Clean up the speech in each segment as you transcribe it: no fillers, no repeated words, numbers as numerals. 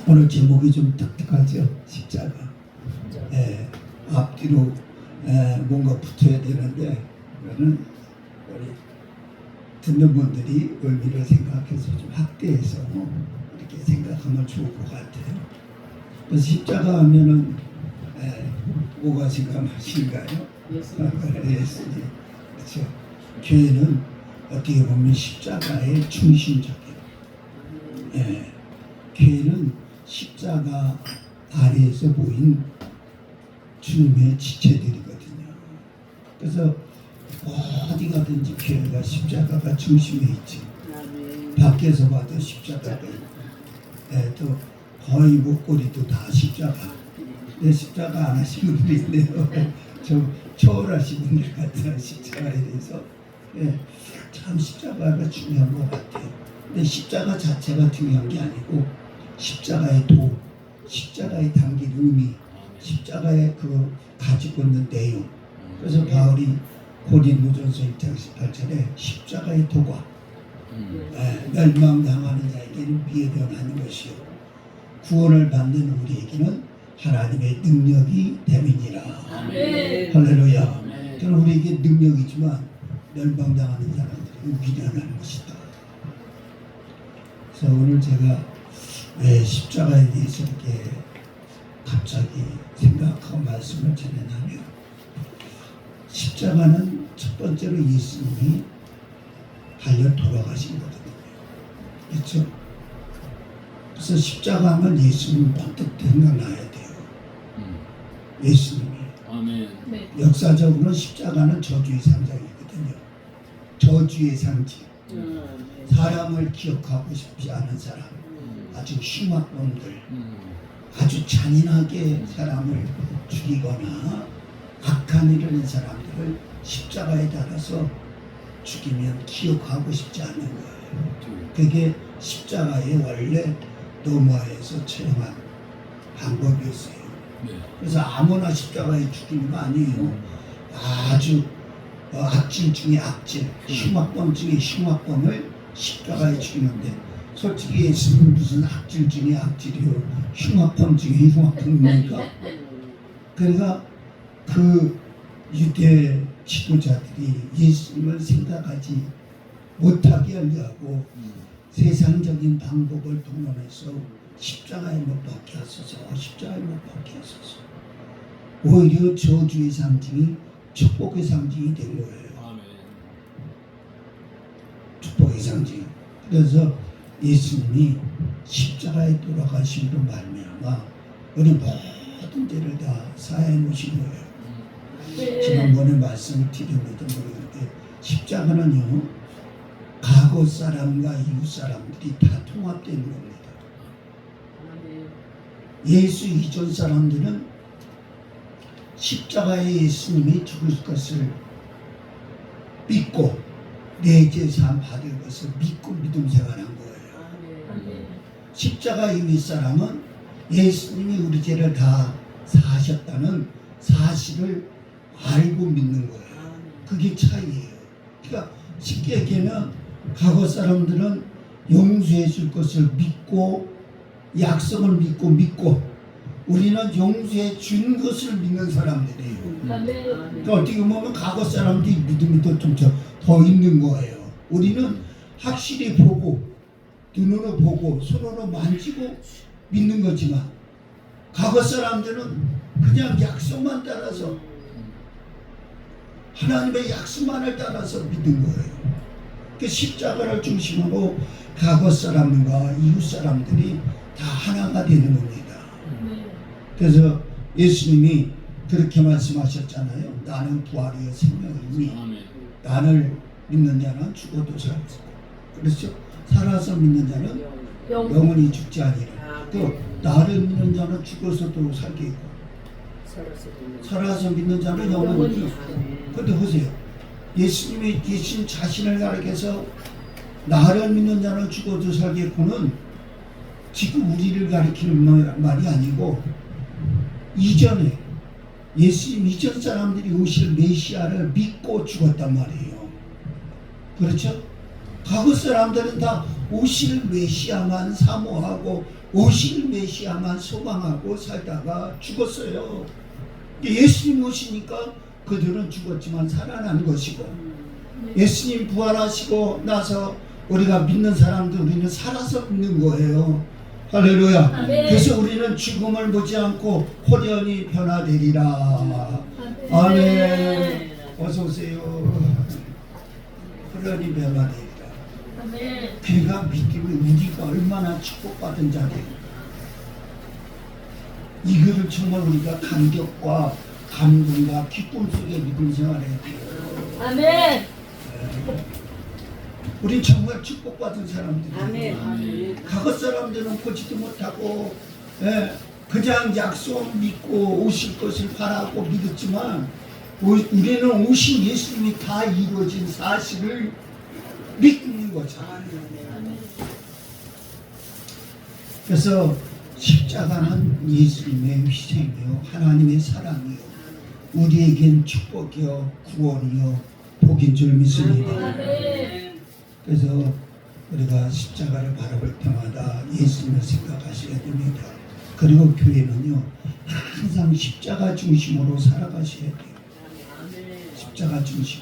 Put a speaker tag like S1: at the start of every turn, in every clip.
S1: 오늘 제목이 좀 독특하죠. 십자가. 예, 앞뒤로 뭔가 붙어야 되는데 이거는 우리 듣는 분들이 의미를 생각해서 좀 확대해서 이렇게 생각하면 좋을 것 같아요. 그래서 십자가 하면은 뭐가 생각나신가요? 예수님. 그렇죠. 교회는 어떻게 보면 십자가의 중심적이에요. 교회는 십자가 아래에서 보인 주님의 지체들이거든요. 그래서 어디 가든지 교회가 십자가가 중심에 있지. 밖에서 봐도 십자가가 있고, 또 거의 목걸이도 다 십자가. 근데 십자가 안 하신 분들이 있네요. 좀 초월하신 분들 같아요. 십자가에 대해서. 참 십자가가 중요한 것 같아요. 근데 십자가 자체가 중요한 게 아니고 십자가의 도, 십자가의 담긴 의미, 십자가의 그 가지고 있는 내용. 그래서 바울이 고린도전서 1장 18절에 십자가의 도가 멸망당하는 자에게는 미련한 것이요 구원을 받는 우리에게는 하나님의 능력이 됨이니라. 할렐루야. 그럼 우리에게 능력이지만 멸망당하는 사람들은 미련한 것이다. 그래서 오늘 제가 왜 십자가에 대해서 이렇게 갑자기 생각하고 말씀을 전해나면, 십자가는 첫 번째로 예수님이 달려 돌아가신 거거든요. 그렇죠? 그래서 십자가 하면 예수님 번뜩 생각나야 돼요. 예수님이.
S2: 아멘.
S1: 역사적으로는 십자가는 저주의 상징이거든요. 저주의 상징. 사람을 기억하고 싶지 않은 사람, 아주 흉악범들, 아주 잔인하게 사람을 죽이거나 악한 일을 한 사람들을 십자가에 달아서 죽이면 기억하고 싶지 않은 거예요. 그게 십자가의 원래 로마에서 처형한 방법이었어요. 그래서 아무나 십자가에 죽이는 거 아니에요. 아주 악질 중에 악질, 흉악범 중에 흉악범을 십자가에 죽이는데, 솔직히 예수님은 무슨 악질 중에 악질이요, 흉악범 중에 흉악범입니까? 그러니까 그 유대 지도자들이 예수님을 생각하지 못하게 하려고 세상적인 방법을 동원해서 십자가에 못 박게 하소서, 십자가에 못 박게 하소서. 오히려 저주의 상징이 축복의 상징이 된 거예요. 축복의 상징. 그래서 예수님이 십자가에 돌아가심으로 말미암아 우리 모든 죄를 다 사해 놓으신 거예요. 지난번에 말씀을 드렸는데 모르겠는데, 십자가는요, 과거 사람과 이웃 사람들이 다 통합되는 겁니다. 예수 이전 사람들은 십자가에 예수님이 죽을 것을 믿고 내 죄 사함 받을 것을 믿고 믿음 생활한 거예요. 십자가 이윗 사람은 예수님이 우리 죄를 다 사하셨다는 사실을 알고 믿는 거예요. 그게 차이예요. 그러니까 쉽게 얘기하면 과거 사람들은 용서해 줄 것을 믿고 약속을 믿고 우리는 용서해 준 것을 믿는 사람들이에요. 그러니까 어떻게 보면 과거 사람들이 믿음이 더 있는 거예요. 우리는 확실히 보고 눈으로 보고 손으로 만지고 믿는 거지만, 과거 사람들은 그냥 약속만 따라서, 하나님의 약속만을 따라서 믿는 거예요. 그 십자가를 중심으로 과거 사람과 이웃 사람들이 다 하나가 되는 겁니다. 그래서 예수님이 그렇게 말씀하셨잖아요. 나는 부활이요 생명이니 나를 믿는 자는 죽어도 살고, 그렇죠? 살아서 믿는 자는 영원히 죽지 아니라. 또 나를 믿는 자는 죽어서도 살게 있고, 살아서 믿는 자는 영원히 죽고. 근데 보세요, 예수님이 예수님 자신을 가리켜서 나를 믿는 자는 죽어도 살겠고는 지금 우리를 가리키는 말이 아니고, 이전에 예수님 이전 사람들이 오실 메시아를 믿고 죽었단 말이에요. 그렇죠? 과거 사람들은 다 오실 메시아만 사모하고 오실 메시아만 소망하고 살다가 죽었어요. 예수님 오시니까 그들은 죽었지만 살아난 것이고, 예수님 부활하시고 나서 우리가 믿는 사람들 우리는 살아서 믿는 거예요. 할렐루야.
S2: 아멘.
S1: 그래서 우리는 죽음을 보지 않고 호련히 변화되리라. 아멘. 어서 오세요. 호련히 변화되리라.
S2: 아멘.
S1: 그가 믿음이 우리가 얼마나 축복받은 자리예요. 이거를 정말 우리가 감격과 감동과 기쁨 속에 믿음 생활해야 돼요.
S2: 아멘.
S1: 우리 정말 축복받은 사람들이에요.
S3: 아멘.
S1: 과거 사람들은 보지도 못하고 그냥 약속 믿고 오실 것을 바라고 믿었지만 우리는 오신 예수님이 다 이루어진 사실을 믿는 거잖아요. 그래서 십자가는 예수님의 희생이요 하나님의 사랑이요 우리에겐 축복이요 구원이요 복인 줄 믿습니다.
S2: 아멘.
S1: 그래서 우리가 십자가를 바라볼 때마다 예수님을 생각하셔야 됩니다. 그리고 교회는요 항상 십자가 중심으로 살아가셔야 돼요. 십자가 중심.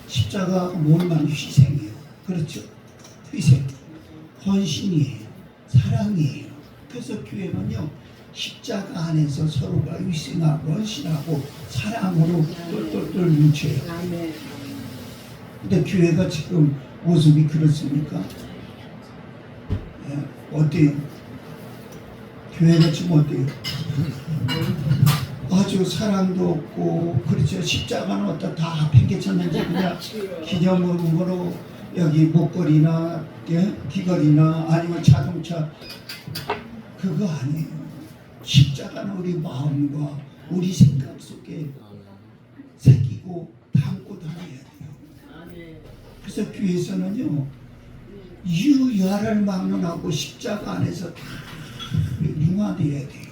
S1: 십자가가 뭘 말하면 희생이에요. 그렇죠? 희생, 헌신이에요. 사랑이에요. 그래서 교회는요 십자가 안에서 서로가 희생하고 헌신하고 사랑으로 똘똘똘 뭉쳐요. 근데 교회가 지금 모습이 그렇습니까? 어때요? 교회가 지금 어때요? 아주 사랑도 없고 그렇죠. 십자가는 어디다 다 팽개쳤는지 그냥 기념으로 여기 목걸이나 귀걸이나 아니면 자동차 그거 아니에요. 십자가는 우리 마음과 우리 생각 속에 새기고 담고 다녀야 돼요. 그래서 교회에서는요 유야를 막론하고 십자가 안에서 다 융화되어야 돼요.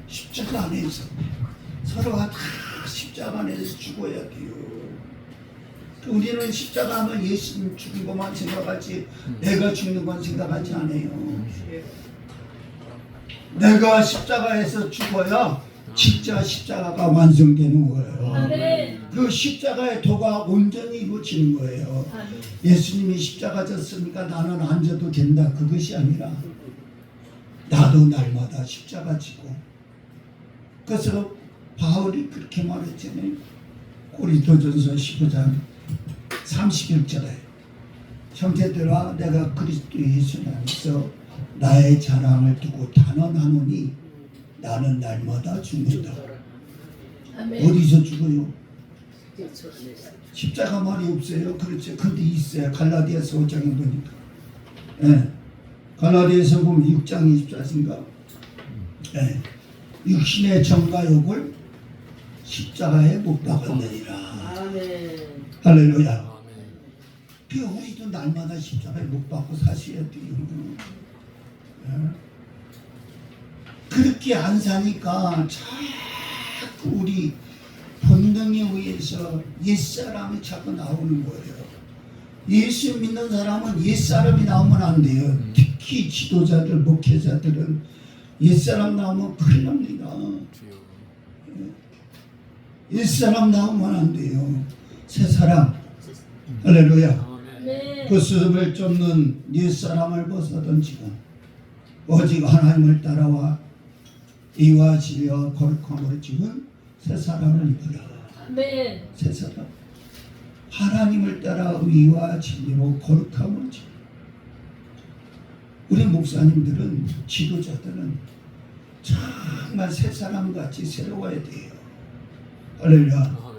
S1: 십자가 안에서 서로가 다 십자가 안에서 죽어야 돼요. 우리는 십자가 하면 예수님 죽은 것만 생각하지 내가 죽는 건 생각하지 않아요. 내가 십자가에서 죽어야 진짜 십자가가 완성되는 거예요.
S2: 아멘.
S1: 그 십자가의 도가 온전히 이루어지는 거예요.
S2: 아멘.
S1: 예수님이 십자가 졌으니까 나는 안 져도 된다 그것이 아니라 나도 날마다 십자가 지고 그래서 바울이 그렇게 말했잖아요. 고린도전서 15장 31절에 형제들아 내가 그리스도 예수 안에서 나의 자랑을 두고 단언하노니 나는 날마다 죽는다.
S2: 아멘.
S1: 어디서 죽어요? 십자가 말이 없어요. 그렇죠. 근데 있어요. 갈라디아서 5장에 보니까. 갈라디아서 보면 6장 24절인가. 육신의 정과 욕을 십자가에 못 박았느니라. 할렐루야. 그 우리도 날마다 십자가에 못 박고 사셔야 돼요. 그렇게 안 사니까 자꾸 우리 본능에 의해서 옛사람이 자꾸 나오는 거예요. 예수 믿는 사람은 옛사람이 나오면 안 돼요. 특히 지도자들, 목회자들은 옛사람 나오면 큰일 납니다. 옛사람 나오면 안 돼요. 새사람. 할렐루야.
S2: 네.
S1: 그 수습을 쫓는 옛사람을 벗어던지고 오직 하나님을 따라와 이와 진리와 거룩함으로 지은 새사람을 입으라.
S2: 아멘.
S1: 새사람. 하나님을 따라 의와 진리로 거룩함을 지은 우리 목사님들은 지도자들은 정말 새사람같이 새로워야 돼요. 할렐루야.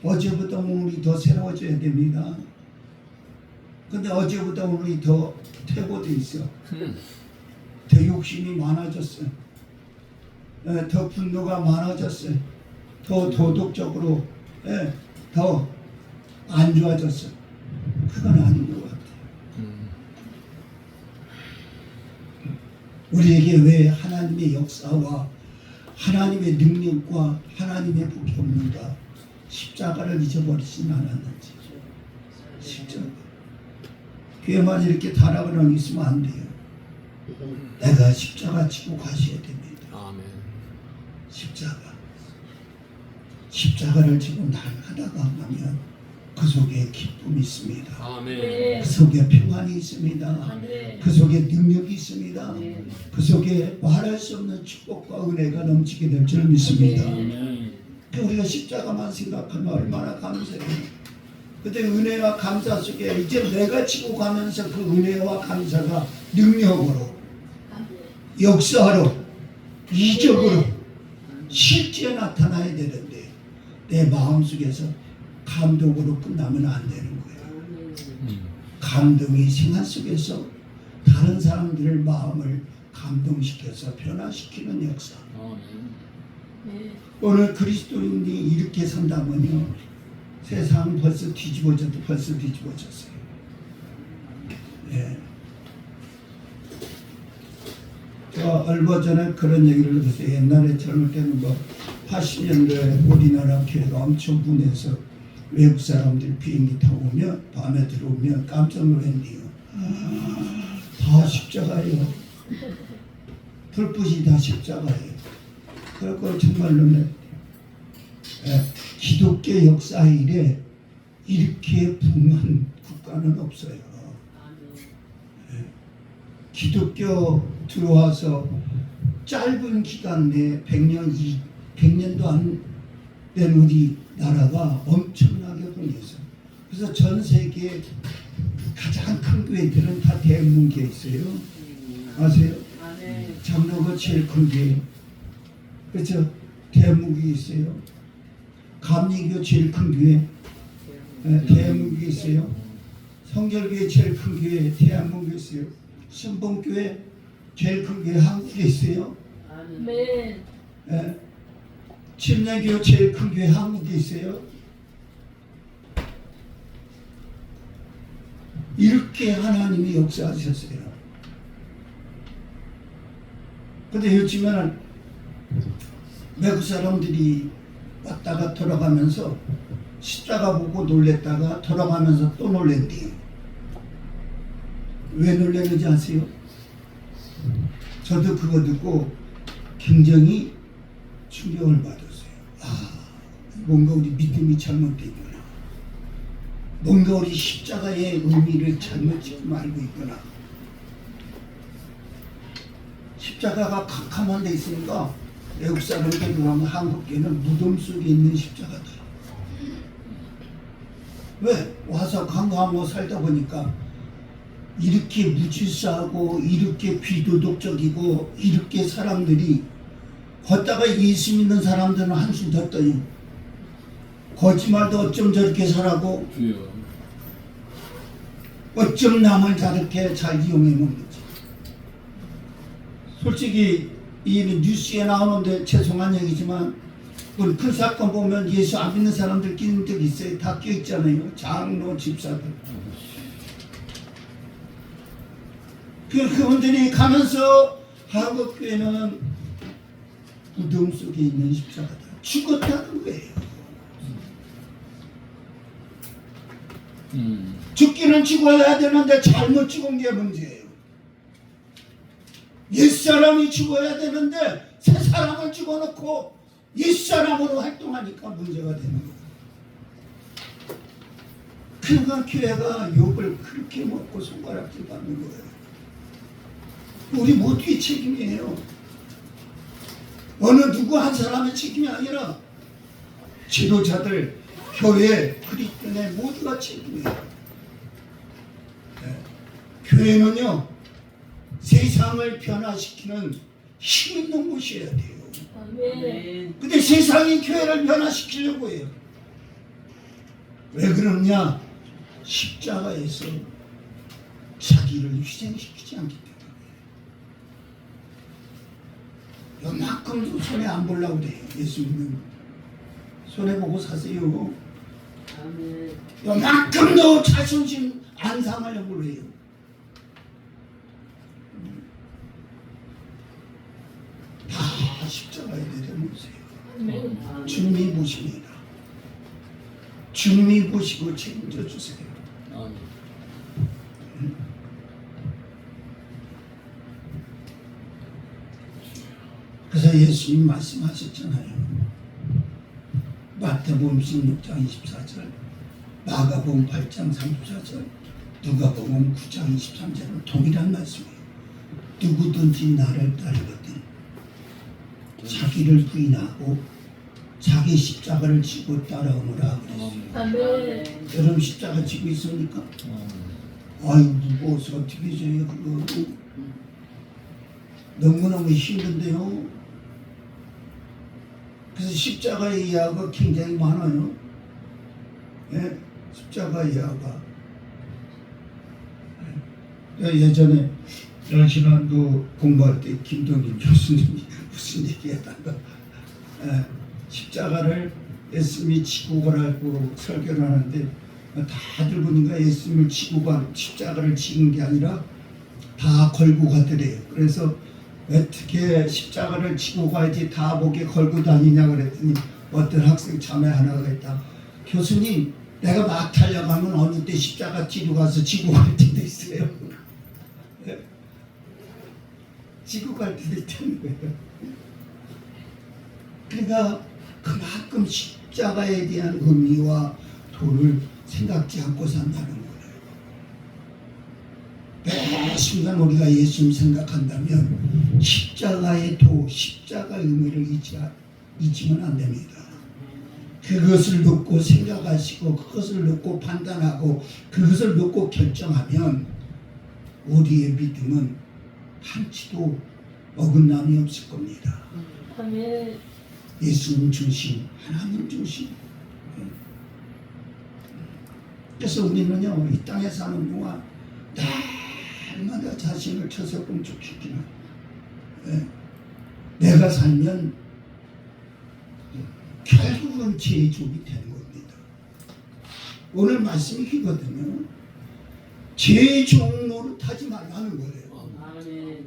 S1: 어제보다 오늘이 더 새로워져야 됩니다. 근데 어제보다 오늘이 더 퇴보돼 있어. 더 욕심이 많아졌어요. 더 분노가 많아졌어요. 더 도덕적으로 더 안 좋아졌어요. 그건 아닌 것 같아요. 우리에게 왜 하나님의 역사와 하나님의 능력과 하나님의 복이 없는가? 십자가를 잊어버리진 않았는지. 십자가. 교회만 이렇게 타락을 있으면 안 돼요. 내가 십자가 지고 가셔야 됩니다.
S3: 아멘.
S1: 십자가를 지고 나가다가 가면 그 속에 기쁨이 있습니다.
S3: 아멘.
S1: 그 속에 평안이 있습니다.
S2: 아멘.
S1: 그 속에 능력이 있습니다. 그 속에 말할 수 없는 축복과 은혜가 넘치게 될 줄 믿습니다.
S3: 아멘.
S1: 우리가 십자가만 생각하면 얼마나 감사해요. 그때 은혜와 감사 속에 이제 내가 지고 가면서 그 은혜와 감사가 능력으로, 역사로, 이적으로 실제 나타나야 되는데 내 마음속에서 감동으로 끝나면 안 되는 거예요. 감동이 생활 속에서 다른 사람들의 마음을 감동시켜서 변화시키는 역사. 오늘 그리스도인이 이렇게 산다면요, 세상 벌써 뒤집어졌어요. 예. 제가 얼마 전에 그런 얘기를 했어요. 옛날에 젊을 때는 80년대 우리나라 교회가 엄청 분해서 외국 사람들이 비행기 타고 오면 밤에 들어오면 깜짝 놀랐네요. 다 십자가예요. 불빛이 다 십자가예요. 그래서 정말 놀랐어요. 기독교 역사 이래 이렇게 붕한 국가는 없어요. 기독교 들어와서 짧은 기간 내에 100년도 안 된 우리 나라가 엄청나게 흥했어요. 그래서 전 세계 가장 큰 교회들은 다 대문교에 있어요. 아세요? 장로가 제일 큰 교회. 그렇죠? 대문교에 있어요. 감리교 제일 큰 교회. 대문교에 있어요. 성결교회 제일 큰 교회 대한문교에 있어요. 신봉교회 제일 큰 교회 한국에 있어요.
S2: 아멘.
S1: 침례교 제일 큰 교회 한국에 있어요. 이렇게 하나님이 역사하셨어요. 근데 요즘에는 외국 사람들이 왔다가 돌아가면서 십자가 보고 놀랬다가 돌아가면서 또 놀랬대요. 왜 놀랬는지 아세요? 저도 그거 듣고 굉장히 충격을 받았어요. 뭔가 우리 믿음이 잘못되어 있구나. 뭔가 우리 십자가의 의미를 잘못 지금 알고 있구나. 십자가가 캄캄한 데 있으니까 외국 사람들 그러면 한국계는 무덤 속에 있는 십자가다. 왜? 와서 관광하고 살다 보니까 이렇게 무질서하고 이렇게 비도덕적이고 이렇게 사람들이 걷다가 예수 믿는 사람들은 한숨 더 떠요. 거짓말도 어쩜 저렇게 살아고 어쩜 남을 저렇게 잘 이용해 먹는지. 솔직히 이 뉴스에 나오는데 죄송한 얘기지만 큰 사건 보면 예수 안 믿는 사람들 끼는 적 있어요. 다 껴있잖아요. 장로, 집사들. 그분들이 가면서 한국교회는 무덤 속에 있는 십자가다. 죽었다는 거예요. 죽기는 죽어야 되는데 잘못 죽은 게 문제예요. 옛사람이 죽어야 되는데 새 사람을 죽어놓고 옛사람으로 활동하니까 문제가 되는 거예요. 그러니까 교회가 욕을 그렇게 먹고 손가락질 받는 거예요. 우리 모두의 책임이에요. 어느 누구 한 사람의 책임이 아니라 지도자들, 교회, 그리스도인의 모두가 책임이에요. 교회는요, 세상을 변화시키는 힘 있는 곳이어야 돼요.
S2: 아멘.
S1: 근데 세상이 교회를 변화시키려고 해요. 왜 그러냐? 십자가에서 자기를 희생시키지 않기 때문에. 요만큼도 손해 안 보려고 그래요. 예수님은 손해 보고 사세요. 요만큼도 자존심 안 상하려고 그래요. 다 십자가에 내려놓으세요.
S2: 아멘.
S1: 주님이 보십니다. 주님이 보시고 책임져 주세요. 그래서 예수님 말씀하셨잖아요. 마태복음 16장 24절, 마가복음 8장 34절, 누가복음 9장 23절은 동일한 말씀이에요. 누구든지 나를 따르거든 자기를 부인하고 자기 십자가를 지고 따라오느라 그랬어요.
S2: 아멘.
S1: 여러분 십자가 지고 있습니까? 아유 무거워서 어떻게 져요 그거. 너무너무 힘든데요. 그래서 십자가의 이하가 굉장히 많아요. 예? 십자가의 이하가. 예전에 신안도 공부할 때 김동진 교수님이 무슨 얘기하다가 십자가를 예수님이 지고 가라고 설교를 하는데 다들 보니까 예수님을 지고 간 십자가를 지은 게 아니라 다 걸고 가더래요. 그래서 어떻게 십자가를 지고 가야지 다 목에 걸고 다니냐 그랬더니 어떤 학생 자매 하나가 있다. 교수님 내가 막 타려가면 어느 때 십자가 뒤로 가서 지고 갈 때도 있어요. 지고 갈 때도 있다는 거예요. 그러니까 그만큼 십자가에 대한 의미와 도를 생각지 않고 산다는 거예요. 매 순간 우리가 예수님 생각한다면 십자가의 도, 십자가의 의미를 잊으면 안 됩니다. 그것을 놓고 생각하시고 그것을 놓고 판단하고 그것을 놓고 결정하면 우리의 믿음은 한치도 어긋남이 없을 겁니다.
S2: 아멘.
S1: 예수님 중심, 하나님 중심. 그래서 우리는요, 이 땅에 사는 동안 날마다 자신을 처세공축시키는, 내가 살면 결국은 제족이 되는 겁니다. 오늘 말씀이 이거든요. 제종 노릇하지 말라는 거예요.
S2: 아멘.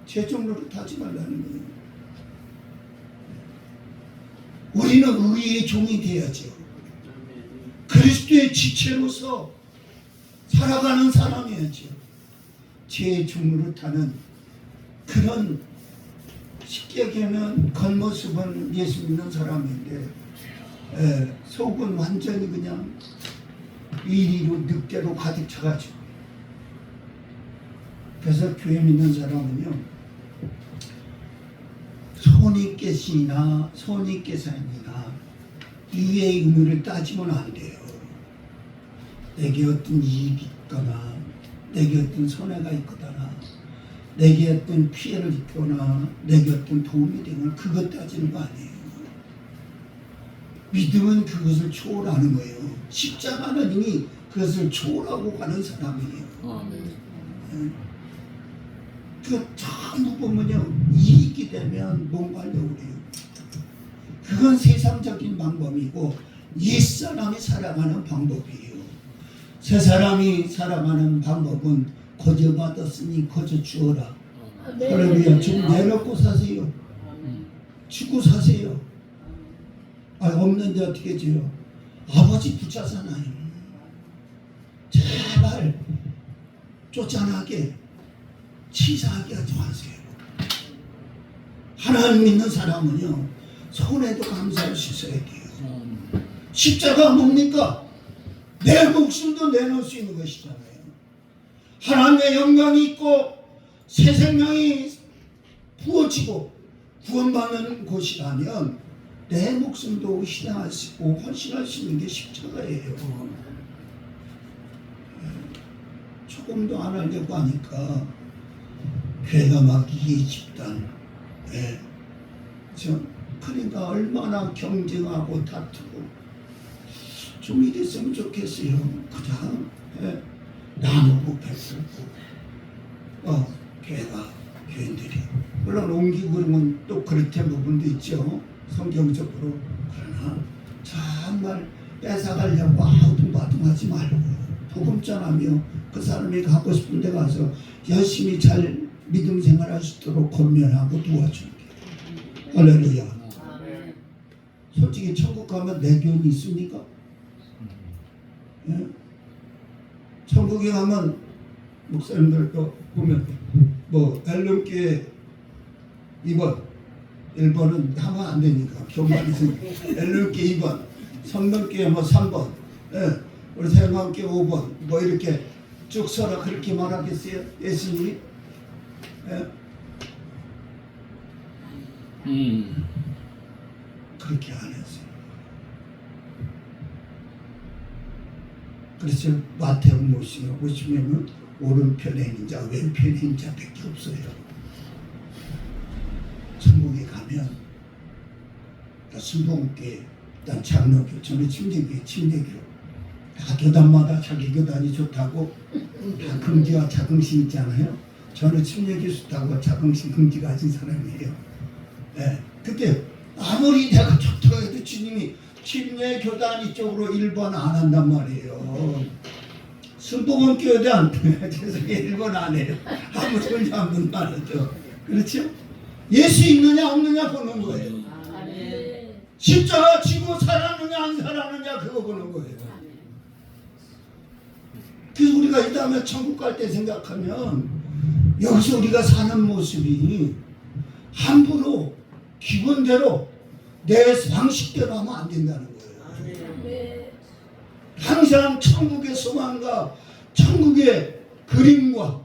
S1: 제종 노릇하지 말라는 거예요. 우리는 의의 종이 되어야죠. 그리스도의 지체로서 살아가는 사람이었죠. 제 종으로 타는 그런 쉽게 얘기하면 겉모습은 예수 믿는 사람인데 속은 완전히 그냥 이리로 늑대로 가득 차가지고. 그래서 교회 믿는 사람은요 손익계시나 손익계산이나 이의 의미를 따지면 안 돼요. 내게 어떤 이익이 있거나 내게 어떤 손해가 있거나 내게 어떤 피해를 입거나 내게 어떤 도움이 되거나 그것 따지는 거 아니에요. 믿음은 그것을 초월하는 거예요. 십자가는 이미 그것을 초월하고 가는 사람이에요. 그 전부 보면요 이익이 되면 뭔가 하려고 그래요. 그건 세상적인 방법이고 옛사람이 살아가는 방법이에요. 새사람이 살아가는 방법은 거저 받았으니 거저 주어라. 할렐루야. 좀 내놓고 사세요. 주고 사세요. 없는데 어떻게 줘요? 아버지 붙잡잖아요. 제발 쫓아나게 치사하게 하지 마세요. 하나님 믿는 사람은요 손해도 감사할 수 있어야 돼요. 십자가 뭡니까? 내 목숨도 내놓을 수 있는 것이잖아요. 하나님의 영광이 있고 새 생명이 부어지고 구원받는 곳이라면 내 목숨도 희생할 수 있고 헌신할 수 있는 게 십자가예요. 조금도 안 하려고 하니까 교회가 막 이해 집단, 그러니까 얼마나 경쟁하고 다투고 좀 이랬으면 좋겠어요. 그냥 나누고 베풀고 교인들이 물론 옮기고 그러면 또 그렇게 부분도 있죠. 성경적으로. 그러나 정말 뺏어가려고 아우뚱바뚱하지 말고 복음 전하며 그 사람이 가고 싶은 데 가서 열심히 잘 믿음 생활할 수 있도록 권면하고 도와줄게. 할렐루야. 솔직히 천국 가면 내교는 있습니까? 천국에 가면 목사님들도 보면 앨런교회 2번. 1번은 하면 안 되니까. 교만 있으니까. 엘루께 2번. 성령께 뭐 3번. 예. 우리 생명께 5번. 뭐 이렇게 쭉 써라 그렇게 말하겠어요? 예수님이? 예? 그렇게 안 했어요. 그래서 마태복음 보시면 오른편에 있는 자 왼편에 있는 자밖에 없어요. 천국에 가면 순복음교회, 일단 장로교, 저는 침례교 다 교단마다 자기 교단이 좋다고 다 금지와 자긍심 있잖아요. 저는 침례교 좋다고 자긍심 금지 가진 사람이에요. 네. 근데 아무리 내가 좋다고 해도 주님이 침례 교단 이쪽으로 1번 안 한단 말이에요. 순복음교단 죄송해요 1번 안 해요. 아무 소리 안 말하죠. 그렇죠? 예수 있느냐 없느냐 보는 거예요. 십자가 지고 살았느냐 안 살았느냐 그거 보는 거예요. 그래서 우리가 이 다음에 천국 갈 때 생각하면 여기서 우리가 사는 모습이 함부로 기본대로 내 방식대로 하면 안 된다는 거예요. 항상 천국의 소망과 천국의 그림과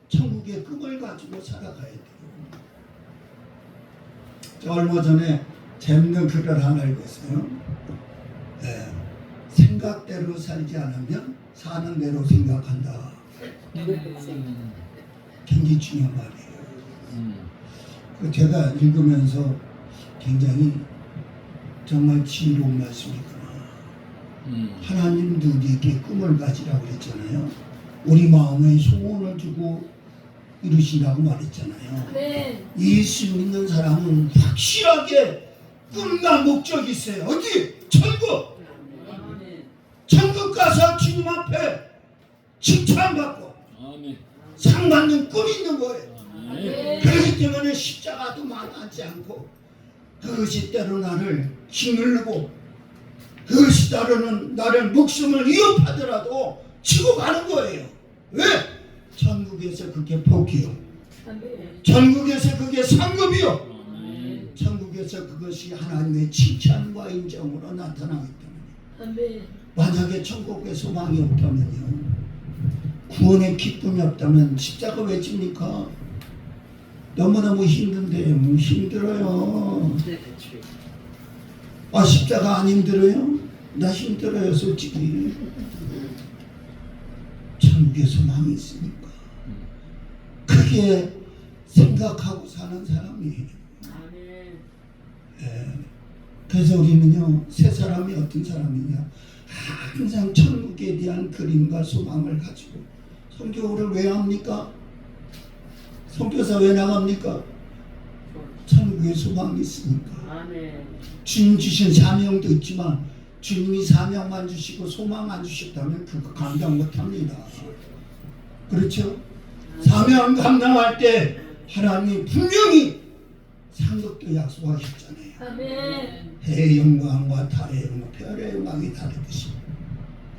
S1: 천국의 꿈을 가지고 살아가야 돼요. 저 얼마 전에 재밌는 글을 하나 읽었어요. 생각대로 살지 않으면 사는 대로 생각한다. 굉장히 중요한 말이에요. 제가 읽으면서 굉장히 정말 지혜로운 말씀이구나. 하나님도 우리에게 꿈을 가지라고 그랬잖아요. 우리 마음에 소원을 주고 이루시라고 말했잖아요.
S2: 네.
S1: 예수 믿는 사람은 확실하게 꿈과 목적이 있어요. 어디? 천국! 천국 가서 주님 앞에 칭찬받고 상 받는 꿈이 있는 거예요. 그렇기 때문에 십자가도 만하지 않고 그것이 때로 나를 짓누르고 그것이 때로는 나를 목숨을 위협하더라도 치고 가는 거예요. 왜? 천국에서 그게 복이요. 천국에서 그게 상급이요. 천국에서 그것이 하나님의 칭찬과 인정으로 나타나기 때문에 만약에 천국에 소망이 없다면요, 구원의 기쁨이 없다면 십자가 왜 집니까? 너무너무 힘든데 힘들어요. 아 십자가 안 힘들어요? 나 힘들어요 솔직히. 천국에 소망이 있으니까 크게 생각하고 사는 사람이에요. 그래서 우리는요 새 사람이 어떤 사람이냐, 항상 천국에 대한 그림과 소망을 가지고 선교를 왜 합니까? 선교사 왜 나갑니까? 천국에 소망이 있으니까. 주님 주신 사명도 있지만 주님이 사명만 주시고 소망 안 주셨다면 그거 감당 못합니다. 그렇죠? 사명 감당할 때 하나님이 분명히 상급도 약속하셨잖아요. 해의 영광과 달의 영광, 별의 영광이 다르듯이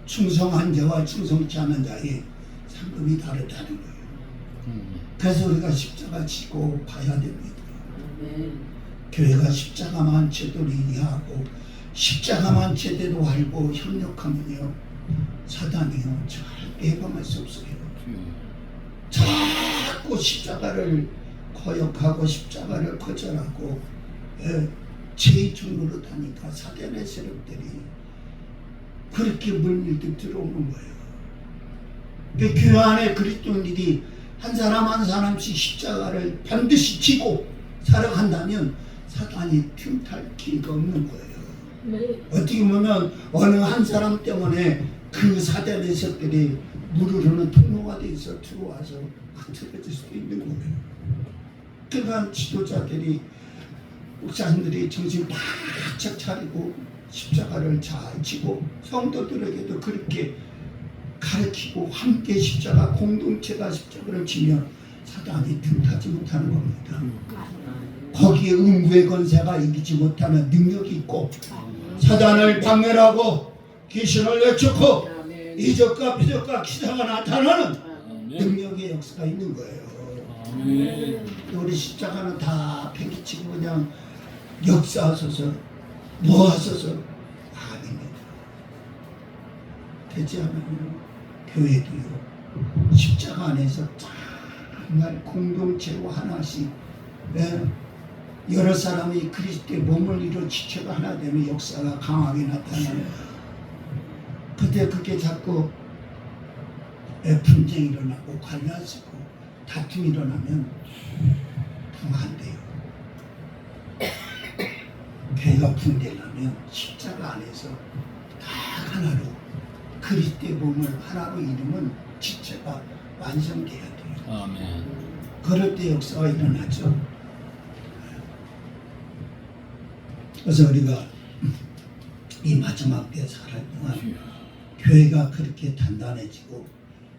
S1: 충성한 자와 충성치 않은 자의 상급이 다르다는 거예요. 그래서 우리가 십자가 지고 가야 됩니다. 교회가 십자가만 제대로 이해하고 십자가만 제대로 알고 협력하면요 사단이요 절대 해방할 수 없어요. 자꾸 십자가를 거역하고 십자가를 거절하고 죄의 노릇하니까 사단의 세력들이 그렇게 물밀듯 들어오는 거예요. 그 교회 안에 그리스도인들이 한 사람 한 사람씩 십자가를 반드시 지고 살아간다면 사단이 틈탈 기회가 없는 거예요. 어떻게 보면 어느 한 사람 때문에 그 사단의 세력들이 물을 흐르는 통로가 돼서 들어와서 흐트러질 수도 있는 거예요. 그러니까 지도자들이 목사님들이 정신 바짝 차리고 십자가를 잘 지고 성도들에게도 그렇게 가르치고 함께 십자가 공동체가 십자가를 지면 사단이 틈타지 못하는 겁니다. 거기에 음부의 권세가 이기지 못하는 능력이 있고 사단을 박멸하고 귀신을 내쫓고 이적과 비적과 기사가 나타나는 능력의 역사가 있는 거예요.
S3: 아멘.
S1: 우리 십자가는 다 팽개치고 그냥 역사하소서 모아소서 아닙니다. 되지 않으면 교회도요 십자가 안에서 정말 공동체로 하나씩 여러 사람이 그리스도의 몸을 이루어 지체가 하나 되는 역사가 강하게 나타납니다. 그때 그게 자꾸 분쟁이 일어나고 관련 쓰고 다툼이 일어나면 그러면 안 돼요. 교회가 분쟁하면 십자가 안에서 다 하나로 그리스도의 몸을 하나로 이루면 지체가 완성돼야 돼요.
S3: 아멘.
S1: 그럴 때 역사가 일어나죠. 그래서 우리가 이 마지막 때 살아갈 동안 교회가 그렇게 단단해지고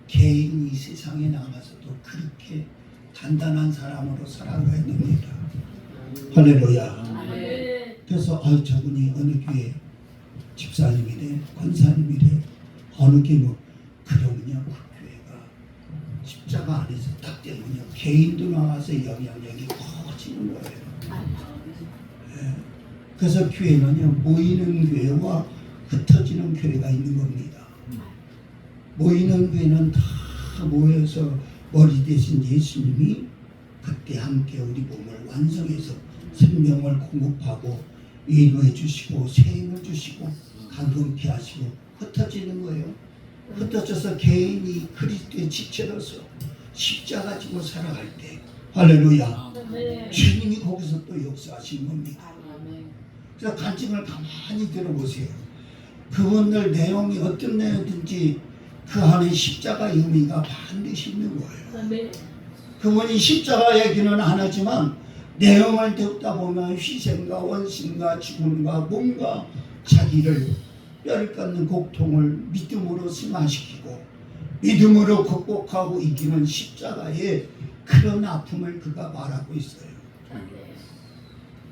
S1: 개인이 이 세상에 나가서도 그렇게 단단한 사람으로 살아가야 됩니다. 할렐루야.
S2: 아멘.
S1: 그래서 저분이 어느 교회 집사님이래 권사님이래 어느 교회 뭐 그러면요 그 교회가 십자가 안에서 딱 되면요 개인도 나와서 영향력이 커지는 거예요. 예. 그래서 교회는요 모이는 교회와 흩어지는 교회가 있는 겁니다. 모이는 교회는 다 모여서 머리 대신 예수님이 그때 함께 우리 몸을 완성해서 생명을 공급하고 위로해 주시고 생을 주시고 감금케 하시고 흩어지는 거예요. 흩어져서 개인이 그리스도의 지체로서 십자가 지고 살아갈 때 할렐루야
S2: 아멘.
S1: 주님이 거기서 또 역사하신 겁니다.
S2: 아멘.
S1: 그래서 간증을 가만히 들어보세요. 그분들 내용이 어떤 내용이든지 그 안에 십자가의 의미가 반드시 있는 거예요.
S2: 아멘.
S1: 그분이 십자가 얘기는 안 하지만 내용을 듣다 보면 희생과 원신과 죽음과 몸과 자기를 뼈를 깎는 고통을 믿음으로 승화시키고 믿음으로 극복하고 이기는 십자가의 그런 아픔을 그가 말하고 있어요.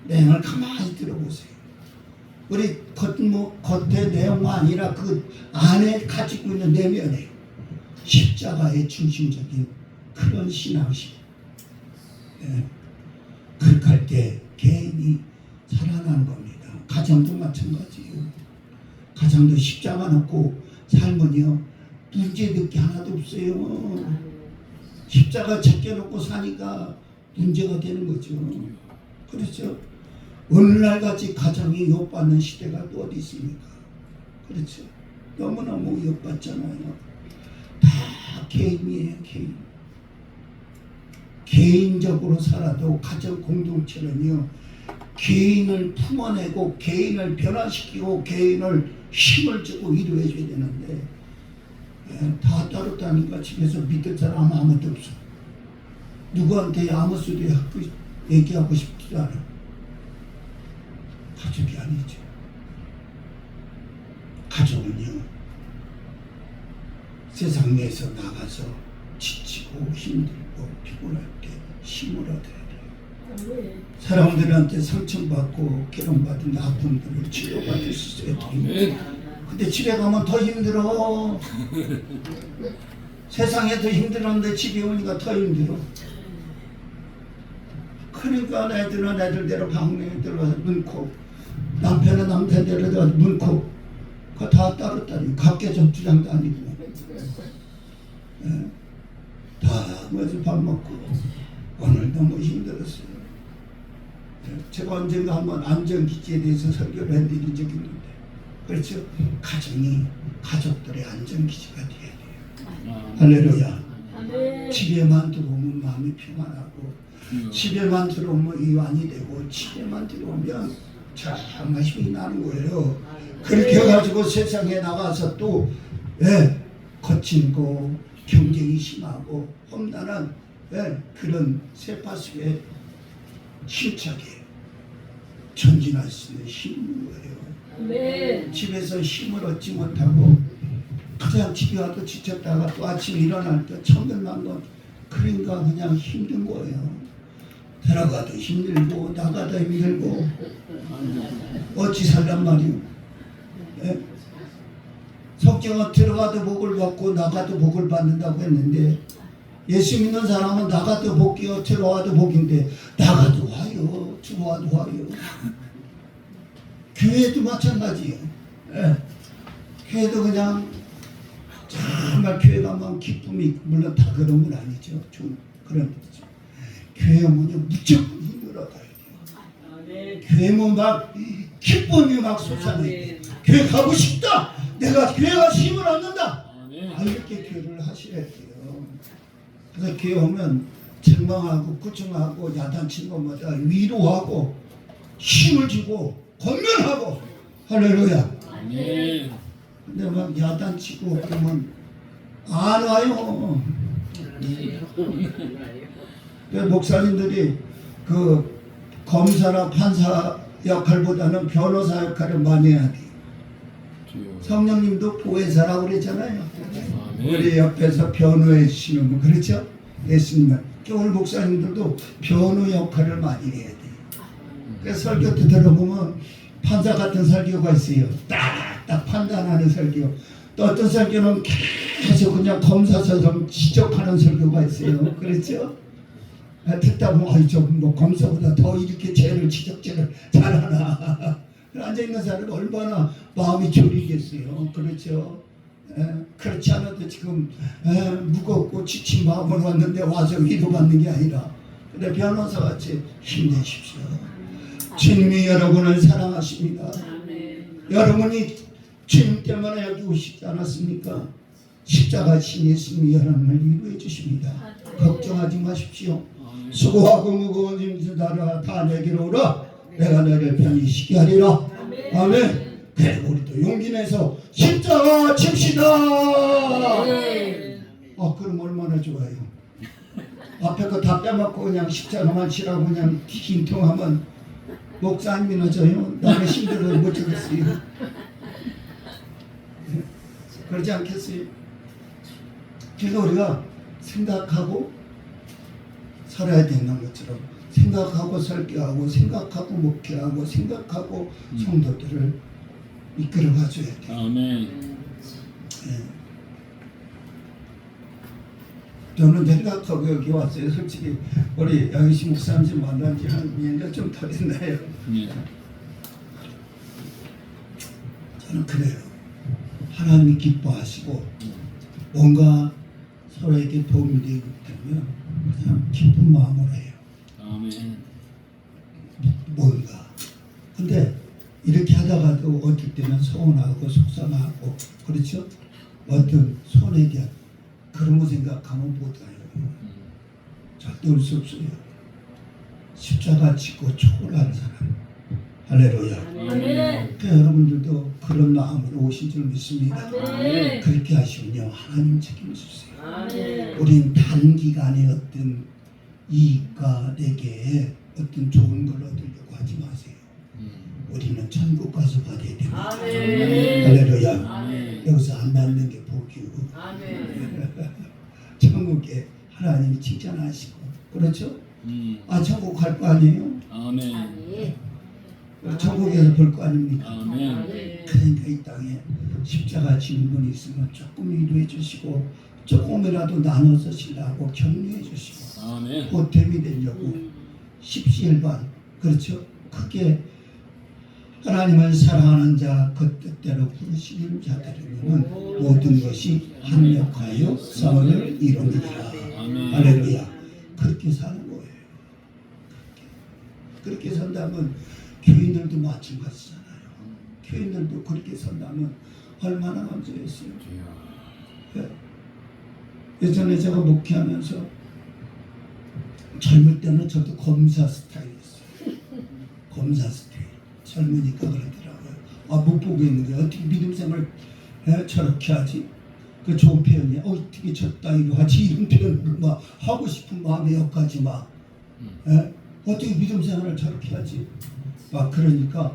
S1: 내용을 가만히 들어보세요. 우리 겉의 내용만 아니라 그 안에 가지고 있는 내면에 십자가의 중심적인 그런 신앙심. 그렇게 할 때 개인이 살아나는 겁니다. 가정도 마찬가지예요. 가정도 십자가 놓고 살면요 문제될 게 하나도 없어요. 십자가 제껴놓고 사니까 문제가 되는 거죠. 그렇죠. 오늘날 같이 가정이 욕받는 시대가 또 어디 있습니까? 그렇죠. 너무너무 욕받잖아요. 다 개인이에요, 개인. 개인적으로 살아도 가정 공동체는요, 개인을 품어내고, 개인을 변화시키고, 개인을 힘을 주고 이루어줘야 되는데, 다 따로 다니까 집에서 믿을 사람 아무도 없어. 누구한테 아무 소리 얘기하고 싶지도 않아. 가족이 아니죠. 가족은요 세상 내에서 나가서 지치고 힘들고 피곤할 때 힘을 얻어야 돼요.
S2: 아멘.
S1: 사람들한테 상처받고 괴롭받은 아픔들을 치료받을 수 있어야 됩니다. 근데 집에 가면 더 힘들어. 세상에 더 힘들었는데 집에 오니까 더 힘들어. 그러니까 애들은 애들대로 방에 들어가서 문코, 남편은 남편대로 문코, 그거 다 따로 다니고 각계 전투장 다니고 다 모여서 밥 먹고 오늘 너무 힘들었어요. 제가 언젠가 한번 안전기지에 대해서 설교를 해드린 적이 있는데 그렇죠. 가족들의 안전기지가 돼야 돼요. 할렐루야.
S2: 아멘.
S1: 집에만 들어오면 마음이 평안하고 집에만 들어오면 이완이 되고 집에만 들어오면 정말 힘이 나는 거예요. 그렇게 해가지고 세상에 나가서 또 거칠고 경쟁이 심하고 험난한 그런 세파 속에 힘차게 전진할 수 있는 힘이 있는 거예요.
S2: 아멘.
S1: 집에서 힘을 얻지 못하고 그냥 집에 와도 지쳤다가 또 아침에 일어날 때 천근만 건 그러니까 그냥 힘든 거예요. 들어가도 힘들고 나가도 힘들고 어찌 살란 말이오. 석정은 들어가도 복을 받고 나가도 복을 받는다고 했는데 예수 믿는 사람은 나가도 복이요 들어와도 복인데 나가도 와요 들어와도 와요. 교회도 마찬가지예요. 예. 교회도 그냥 정말 교회가 막 기쁨이 있고 물론 다 그런 건 아니죠. 좀 그런 거죠. 교회 오면 무조건 힘을 얻어야 돼요. 교회 오면 막 기쁨이 막 솟아나요. 교회 가고 싶다. 내가 교회 가서 힘을 얻는다. 이렇게 교회를 하셔야 돼요. 그래서 교회 오면 책망하고 구청하고 야단치는 것마다 위로하고 힘을 주고 권면하고 할렐루야. 근데 막 야단치고 그러면 안 와요. 목사님들이 그 검사나 판사 역할보다는 변호사 역할을 많이 해야 돼요. 성령님도 보혜사라고 그랬잖아요. 우리 옆에서 변호해 주시는 분 그렇죠? 예수님은. 오늘 목사님들도 변호 역할을 많이 해야 돼요. 그래서 설교 때 들어보면 판사 같은 설교가 있어요. 딱딱 판단하는 설교. 또 어떤 설교는 계속 그냥 검사처럼 지적하는 설교가 있어요. 그렇죠? 듣다 보면 뭐 검사보다 더 이렇게 죄를 지적질을 잘하나. 앉아있는 사람이 얼마나 마음이 졸이겠어요. 그렇죠? 그렇지 않아도 지금 무겁고 지친 마음으로 왔는데 와서 위로받는 게 아니라 근데 변호사같이 힘내십시오. 주님이 여러분을 사랑하십니다. 여러분이 주님 때문에 여기 오시지 않았습니까? 십자가 신 예수님이 여러분을 위로해 주십니다. 걱정하지 마십시오. 수고하고 무거운 짐을 다라 다 내게로 오라. 내가 너를 편히 쉬게 하리라. 아멘. 그래 우리도 용기 내서 십자가 칩시다. 그럼 얼마나 좋아요. 앞에 거 다 빼먹고 그냥 십자가만 치라고 그냥 긴통하면 목사님이나 저요 나는 힘들어 못 주겠어요. 그러지 않겠어요? 그래서 우리가 생각하고 살아야 되는 것처럼 생각하고 설교하고 생각하고 목회하고 생각하고 성도들을 이끌어 가줘야 돼요.
S3: 아멘.
S1: 저는 생각하고 여기 왔어요. 솔직히 우리 양희시 목사님 만난 지 한 2년 좀 더 됐나요? 저는 그래요. 하나님이 기뻐하시고 뭔가 서로에게 도움이 되기 때문에 그냥 기쁜 마음으로 해요.
S3: 아멘.
S1: 뭔가. 근데 이렇게 하다가도 어떨 때는 서운하고 속상하고 그렇죠? 어떤 손에 대한 그런 거 생각하면 못해요. 절대 올 수 없어요. 십자가 지고 초월한 사람. 할렐루야. 그러니까 여러분들도 그런 마음으로 오신 줄 믿습니다.
S2: 아멘.
S1: 그렇게 하시면요 하나님 책임지세요.
S2: 아멘.
S1: 우린 단기간에 어떤 이익과 내게 어떤 좋은 걸 얻으려고 하지 마세요. 우리는 천국 가서 받아야 됩니다.
S2: 아멘.
S1: 할렐루야.
S2: 아멘.
S1: 여기서 안 받는 게 복이고
S2: 아멘.
S1: 천국에 하나님이 칭찬하시고 그렇죠? 천국 갈 거 아니에요?
S3: 아멘.
S1: 천국에서 볼 거 아닙니까?
S3: 아멘.
S1: 그러니까 이 땅에 십자가 지는 분이 있으면 조금 위로해 주시고 조금이라도 나눠서 신라고 격려해 주시고
S3: 아멘.
S1: 보탬이 되려고 십시일반 그렇죠? 크게 하나님을 사랑하는 자 그 뜻대로 부르시는 자들에게는 모든 것이 합력하여 선을 이루느니라.
S3: 아멘.
S1: 할렐루야. 그렇게 사는 거예요. 그렇게 산다면 교인들도 마찬가지잖아요. 교인들도 그렇게 산다면 얼마나 감사했어요. 예전에 제가 목회하면서 젊을 때는 저도 검사 스타일이었어요. 검사 스타일. 젊으니까 그러더라고요. 못 보고 있는데 어떻게 믿음 생활 저렇게 하지? 그 좋은 표현이야. 어떻게 저 따위로 하지? 이런 표현을 막 하고 싶은 마음에 여기까지 막 어떻게 믿음 생활을 저렇게 하지? 막 그러니까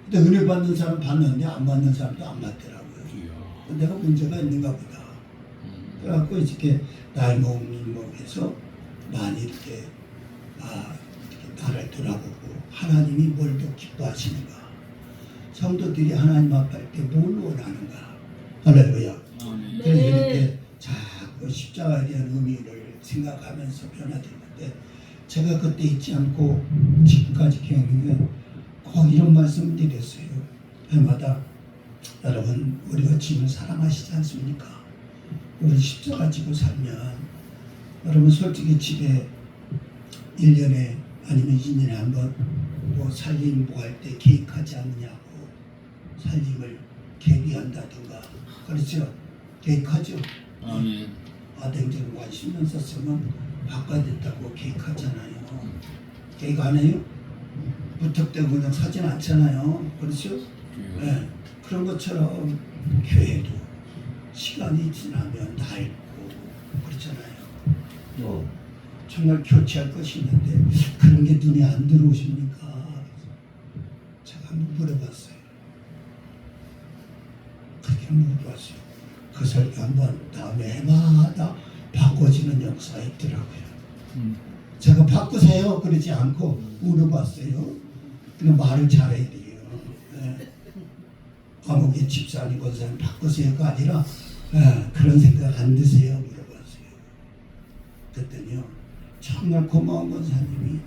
S1: 근데 은혜 받는 사람 받는데 안 받는 사람도 안 받더라고요. 내가 문제가 있는가 보다. 그래갖고 이렇게 나이 먹으면서 많이 이렇게 나를 돌아보고 하나님이 뭘 더 기뻐하시는가, 성도들이 하나님 앞에 뭘 원하는가. 할렐루야.
S3: 아멘.
S1: 그래서 이렇게 자꾸 십자가에 생각하면서 변화됐는데 제가 그때 잊지 않고 지금까지 기억하면 꼭 이런 말씀 드렸어요. 해마다 여러분 우리가 주님을 사랑하시지 않습니까? 우리 십자가 지고 살면 여러분 솔직히 집에 1년에 아니면 2년에 한번 뭐 살림 뭐 할 때 계획하지 않느냐고 살림을 계획한다든가 그렇죠? 계획하죠?
S3: 아멘.
S1: 냉장고 한 10년 썼으면 바꿔야 된다고 계획하잖아요. 계획 안 해요? 무턱대고 그냥 사진 않잖아요. 그렇죠?
S3: 주여.
S1: 네. 그런 것처럼 교회도 시간이 지나면 낡고 그렇잖아요. 또 정말 교체할 것이 있는데 그런 게 눈에 안 들어오십니까? 제가 한번 물어봤어요. 그렇게 한번 물어봤어요. 그 설교 한번 다음에 해마다 바꿔지는 역사가 있더라고요. 제가 바꾸세요 그러지 않고 물어봤어요. 그냥 말을 잘해야 돼요. 네. 아무개 집사님 권사님 바꾸세요가 아니라 그런 생각 안 드세요 물어봤어요. 그랬더니요 정말 고마운 권사님이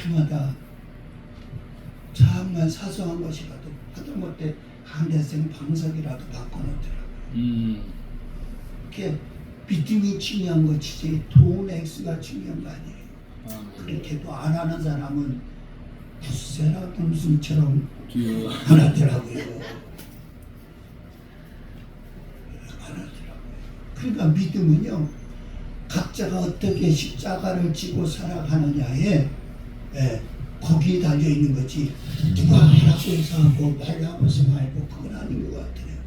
S1: 그마다 정말 사소한 것이라도 하다못해 한대생 방석이라도 바꿔놓더라고요. 그게 믿음이 중요한 것이지 돈 액수가 중요한 거 아니에요. 그렇게도 안 하는 사람은 부세라 돈순처럼
S3: 주여.
S1: 안 하더라고요. 안 하더라고요. 그러니까 믿음은요 각자가 어떻게 십자가를 지고 살아가느냐에 거기에 달려 있는 거지 누가 하라고 해서 하고 말라고 해서 말고 그건 아닌 것 같아요.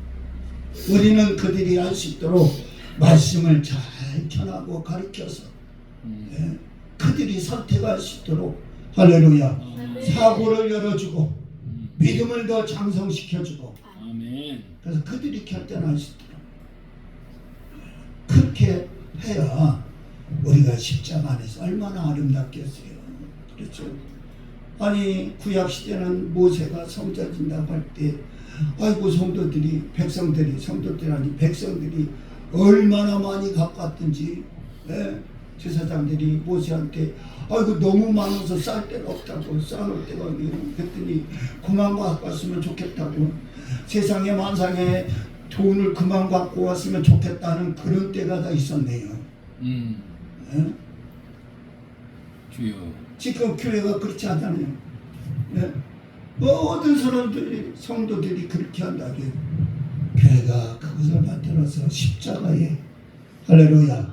S1: 우리는 그들이 알 수 있도록 말씀을 잘 전하고 가르쳐서 그들이 선택할 수 있도록 할렐루야 사고를 열어주고 믿음을 더 장성시켜주고
S3: 아멘.
S1: 그래서 그들이 결단할 수 있도록 그렇게 해야 우리가 십자가 안에서 얼마나 아름답겠어요. 그렇죠? 아니 구약 시대는 모세가 성 져진다고 할 때 아이고 성도들이 백성들이 얼마나 많이 가깝든지 제사장들이 모세한테 아이고 너무 많아서 쌀 데가 없다고 쌓아놓을 데가 없네요. 그랬더니 그만 갖고 왔으면 좋겠다고 세상에 만상에 돈을 그만 갖고 왔으면 좋겠다는 그런 때가 다 있었네요.
S3: 주여.
S1: 지금 교회가 그렇지 않잖아요. 모든 사람들이 성도들이 그렇게 한다고 교회가 그것을 만들어서 십자가에 할렐루야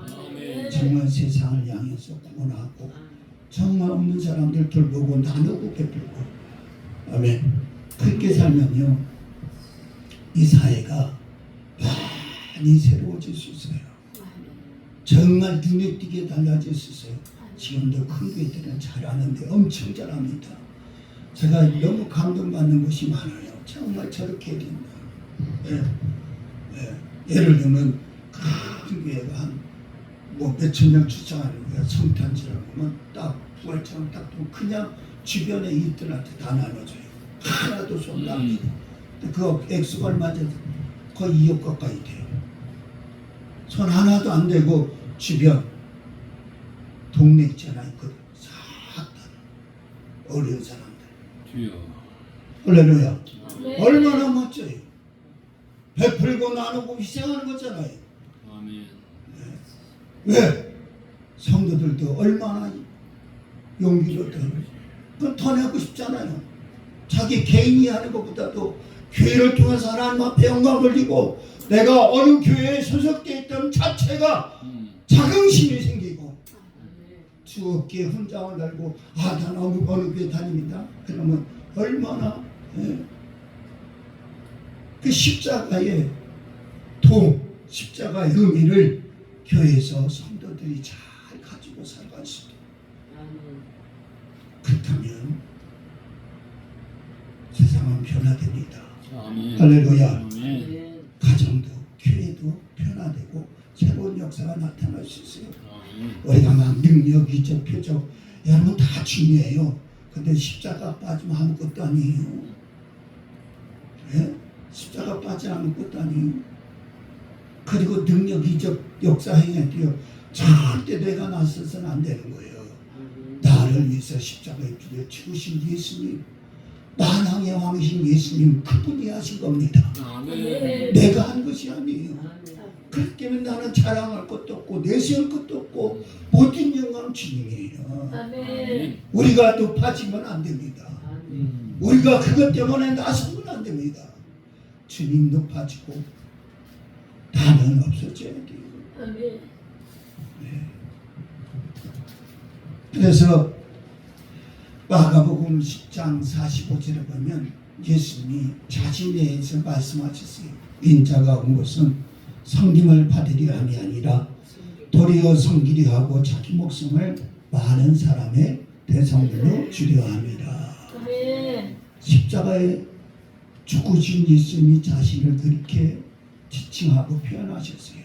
S1: 정말 세상을 향해서 구원하고 정말 없는 사람들 돌보고 나누고 베풀고 아멘. 그렇게 살면요 이 사회가 많이 새로워질 수 있어요. 정말 눈에 띄게 달라질 수 있어요. 지금도 큰 교회들은 잘하는데 엄청 잘합니다. 제가 너무 감동받는 것이 많아요. 정말 저렇게 해야 된다. 예를 들면 큰 교회가 한 뭐 몇천 명 출장하는 거야. 성탄절을 보면 딱 부활처럼 딱 그냥 주변에 이들한테 다 나눠줘요. 하나도 손 남기고. 그 액수가 얼마죠? 거의 2억 가까이 돼요. 손 하나도 안 대고 주변 동네 있잖아요. 그 싹 다 어려운 사람들.
S3: 주여.
S1: 할렐루야.
S2: 네.
S1: 얼마나 멋져요. 베풀고 나누고 희생하는 거잖아요.
S3: 아멘.
S1: 왜? 성도들도 얼마나 용기를 그건 더 내고 싶잖아요. 자기 개인이 하는 것보다도 교회를 통해서 하나님 앞에 영광 돌리고 내가 어느 교회에 소속되어 있던 자체가 자긍심이 생기고 주 어깨에 훈장을 달고 난 어느 교회 다닙니다. 그러면 얼마나 그 십자가의 십자가의 의미를 교회에서 성도들이 잘 가지고 살아갈 수 있도록 그렇다면 세상은 변화됩니다.
S3: 아멘.
S1: 할렐루야.
S3: 아멘.
S1: 가정도 교회도 변화되고 새로운 역사가 나타날 수 있어요.
S3: 아멘.
S1: 우리가 막 능력, 이적, 표적 여러분 다 중요해요. 근데 십자가 빠지면 아무것도 아니에요. 십자가 빠지면 아무것도 아니에요. 그리고 능력, 이적, 역사 행해도요 절대 내가 나서서는 안 되는 거예요. 나를 위해서 십자가에 죽여 죽으신 예수님, 만왕의 왕이신 예수님, 그분이 하신 겁니다.
S3: 아멘.
S1: 내가 한 것이 아니에요. 그렇기 때문에 나는 자랑할 것도 없고 내세울 것도 없고 모든 영광은 주님이에요.
S2: 아멘.
S1: 우리가 높아지면 안 됩니다. 우리가 그것 때문에 나서면 안 됩니다. 주님 높아지고 나는 없어져야 돼요.
S2: 아멘.
S1: 그래서 마가복음 10장 45절에 보면 예수님이 자신에 대해서 말씀하셨어요. 인자가 온 것은 섬김을 받으려 함이 아니라 도리어 섬기려 하고 자기 목숨을 많은 사람의 대성물로 주려 함이라.
S2: 아멘.
S1: 십자가에 죽으신 예수님이 자신을 그렇게 지칭하고 표현하셨어요.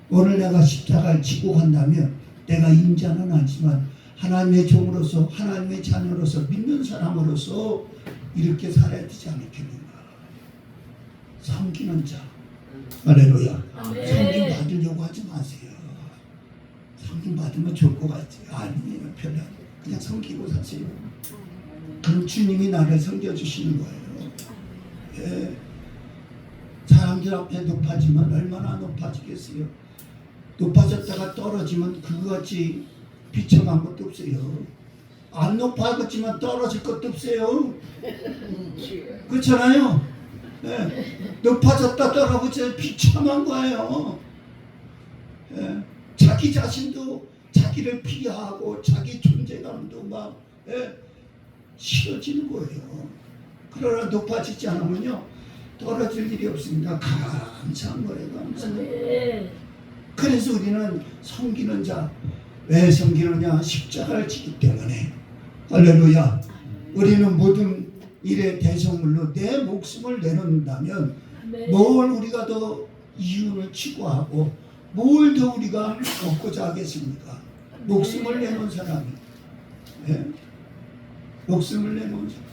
S1: 오늘 내가 십자가를 지고 간다면 내가 인자는 아니지만 하나님의 종으로서 하나님의 자녀로서 믿는 사람으로서 이렇게 살아야 되지 않겠는가. 섬기는 자. 할렐루야.
S2: 아멘.
S1: 섬김 받으려고 하지 마세요. 섬김 받으면 좋을 것 같지. 아니에요. 별로 그냥 섬기고 사세요. 그럼 주님이 나를 섬겨주시는 거예요. 예. 사람들 앞에 높아지면 얼마나 높아지겠어요. 높아졌다가 떨어지면 그거같이 비참한 것도 없어요. 안 높아졌지만 떨어질 것도 없어요. 그렇잖아요. 예. 높아졌다 떨어지면 비참한 거예요. 예. 자기 자신도 자기를 비하하고 자기 존재감도 막 싫어지는 거예요. 그러나 높아지지 않으면요 떨어질 일이 없으니까 감사한 거예요. 감사한 거예요.
S2: 아멘.
S1: 그래서 우리는 섬기는 자, 왜 섬기느냐? 십자가를 지기 때문에. 할렐루야. 우리는 모든 일의 대성물로 내 목숨을 내놓는다면
S2: 아멘.
S1: 뭘 우리가 더 이윤을 추구하고 뭘 더 우리가 얻고자 하겠습니까? 목숨을 내놓은 사람이. 예? 목숨을 내놓은 사람.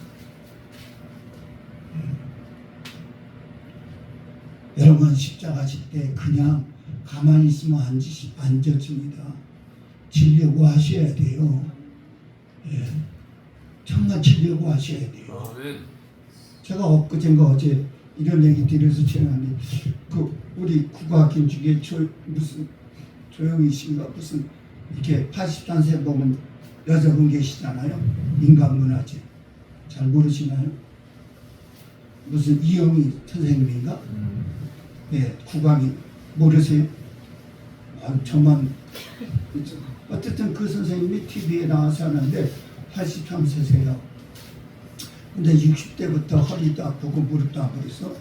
S1: 여러분 십자가 질 때 그냥 가만히 있으면 안 젖습니다. 지려고 하셔야 돼요. 예. 정말 지려고 하셔야 돼요.
S3: 아멘.
S1: 제가 엊그젠가 어제 이런 얘기 드려서 지나는데 그 우리 국악인 중에 무슨 조영희 씨가 무슨 이렇게 83세 먹은 여자분 계시잖아요. 인간문화재 잘 모르시나요? 무슨 이영희 선생님인가? 네, 국악이 모르세요? 아, 저만 어쨌든 그 선생님이 TV에 나와서 하는데 83세세요. 근데 60대부터 허리도 아프고 무릎도 아프서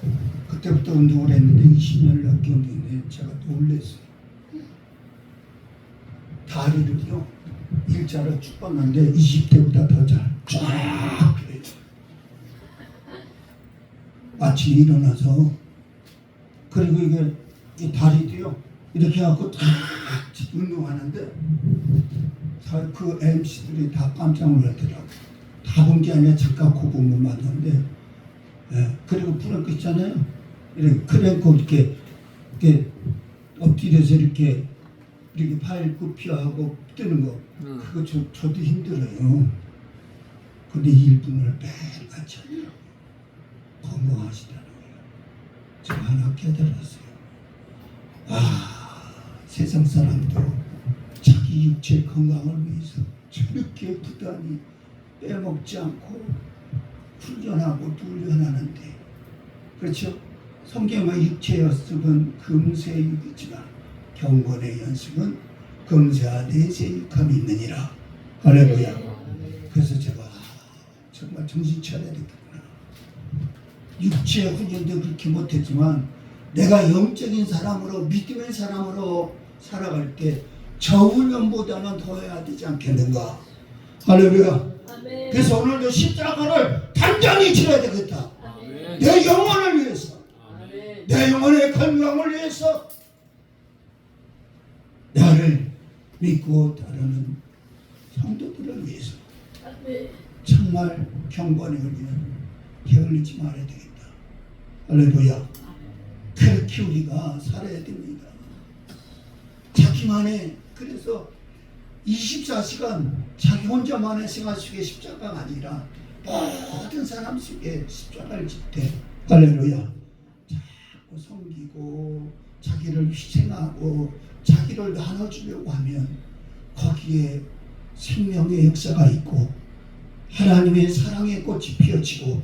S1: 그때부터 운동을 했는데 20년을 넘게 운동했는데 제가 놀랐어요. 다리를요 일자로 쭉 뻗는데 20대보다 더 쫙 펴요. 아침에 일어나서 그리고 이게 이 다리도요 이렇게 해갖고 탁 운동하는데 그 MC들이 다 깜짝 놀랐더라고. 다 본 게 아니라 잠깐 그 부분 맞는데 예. 그리고 프랭크 있잖아요. 이렇게 크랭크 이렇게 엎드려서 이렇게 팔 굽혀하고 뜨는 거 그거 저도 힘들어요. 근데 1분을 매일 같이 하려고 건강하시다는 거예요. 제가 하나 깨달았어요. 아, 세상 사람도 자기 육체 건강을 위해서 저렇게 부단히 빼먹지 않고 훈련하고 훈련하는데, 그렇죠? 성경의 육체 연습은 금세 육이지만 경건의 연습은 금세와 내세 육함이 있느니라. 할렐루야. 그래서 제가 정말 정신 차려야 되겠구나. 육체 훈련도 그렇게 못했지만 내가 영적인 사람으로 믿음의 사람으로 살아갈 때 저 훈련보다는 더 해야 되지 않겠는가. 할렐루야.
S2: 아멘.
S1: 그래서 오늘도 십자가를 단단히 지어야 되겠다.
S2: 아멘.
S1: 내 영혼을 위해서,
S3: 아멘.
S1: 내 영혼의 건강을 위해서, 나를 믿고 따르는 성도들을 위해서
S2: 아멘.
S1: 정말 경건의 우리는 게을리지 말아야 되겠다. 할렐루야. 그렇게 우리가 살아야 됩니다. 자기만의 그래서 24시간 자기 혼자만의 생활 속에 십자가가 아니라 모든 사람 속에 십자가를 짓대. 할렐루야. 자꾸 섬기고 자기를 희생하고 자기를 나눠주려고 하면 거기에 생명의 역사가 있고 하나님의 사랑의 꽃이 피어지고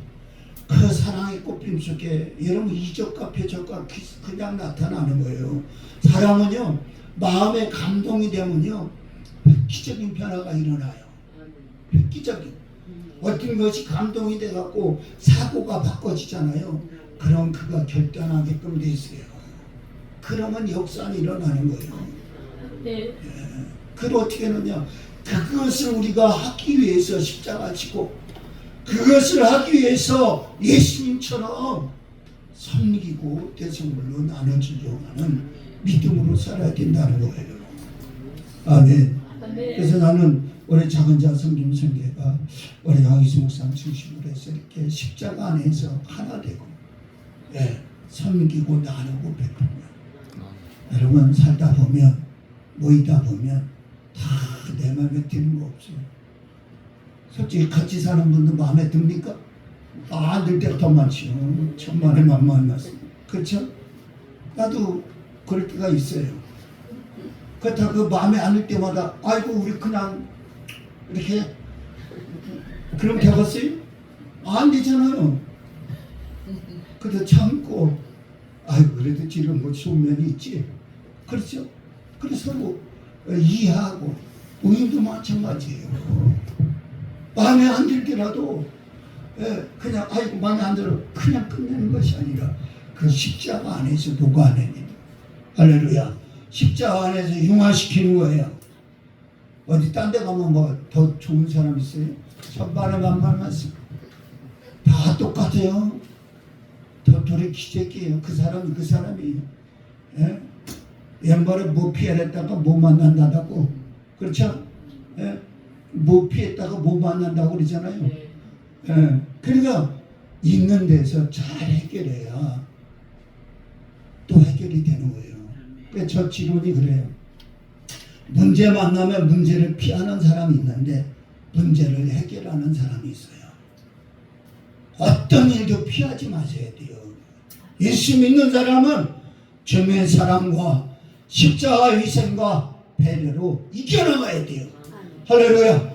S1: 그 사랑의 꽃핌 속에 여러분 이적과 표적과 그냥 나타나는 거예요. 사람은요 마음의 감동이 되면요 획기적인 변화가 일어나요. 획기적인 어떤 것이 감동이 돼갖고 사고가 바꿔지잖아요. 그럼 그가 결단하게끔 돼 있어요. 그러면 역사는 일어나는 거예요.
S2: 네.
S1: 그걸 어떻게 하느냐? 그것을 우리가 하기 위해서 십자가 지고 그것을 하기 위해서 예수님처럼 섬기고 대성물로 나눠주려고 하는 믿음으로 살아야 된다는 거예요. 아멘.
S2: 아멘.
S1: 그래서 나는 올해 작은 자 성김 성계가 올해 양희수 목사 중심으로 해서 이렇게 십자가 안에서 하나 되고 섬기고 나누고 베푸고 여러분 살다 보면 모이다 보면 다 내 마음에 드는 거 없어요. 솔직히 같이 사는 분도 마음에 듭니까? 안 들 때가 더 많죠. 천만에만 만났어. 그렇죠? 나도 그럴 때가 있어요. 그렇다고 그 마음에 안 들 때마다 아이고 우리 그냥 이렇게 그럼 되겠어요? 안 되잖아요. 그래도 참고 아이고 그래도 지금 뭐 좋은 면이 있지. 그렇죠? 그래서 뭐 이해하고 부인도 마찬가지예요. 마음에 안 들더라도 그냥 아이고 마음에 안 들어 그냥 끝내는 것이 아니라 그 십자가 안에서 녹아내는 할렐루야. 십자가 안에서 융화시키는 거예요. 어디 딴 데 가면 뭐 더 좋은 사람 있어요? 천만에 만만만 다 똑같아요. 도토리 기적이에요. 그 사람이 그 사람이에요. 왼발에 뭐 피해냈다가 못 만난다고 그렇죠? 뭐 피했다가 못 만난다고 그러잖아요. 그러니까 있는 데서 잘 해결해야 또 해결이 되는 거예요. 그래서 저 지론이 그래요. 문제 만나면 문제를 피하는 사람이 있는데 문제를 해결하는 사람이 있어요. 어떤 일도 피하지 마셔야 돼요. 예수 믿는 사람은 주님의 사랑과 십자가 희생과 배려로 이겨나가야 돼요. 할렐루야.